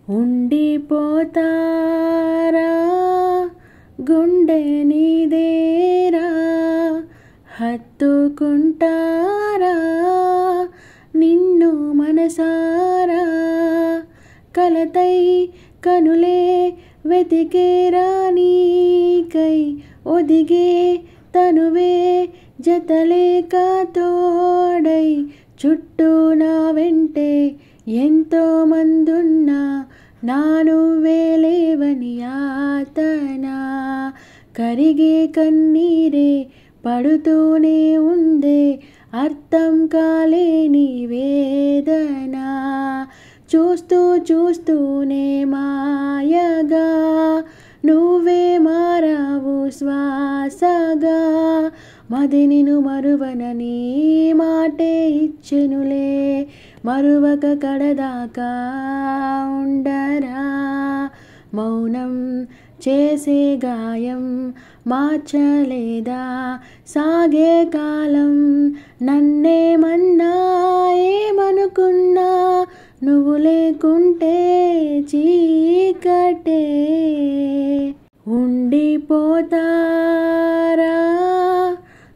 ఉండిపోతారా గుండె నీదేరా హత్తుకుంటారా నిన్ను మనసారా కలతై కనులే వెతికేరా నీకై ఒదిగే తనువే జతలేక తోడై చుట్టూ నా వెంటే ఎంతో మందున్నా నా నువ్వే లేవని యాతన కరిగే కన్నీరే పడుతూనే ఉందే అర్థం కాలేని వేదన చూస్తూ చూస్తూనే మాయగా నువ్వే మారావు శ్వాసగా మది నిన్ను మరువనని మాటే ఇచ్చెనులే మరువక కడదాకా ఉండరా మౌనం చేసే గాయం మార్చలేదా సాగే కాలం నన్నేమన్నా ఏమనుకున్నా నువ్వు లేకుంటే చీకటే ఉండిపోతారా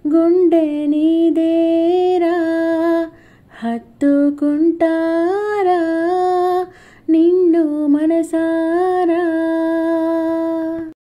గుండె నీదేరా హత్తుకుంటారా నిన్ను మనసారా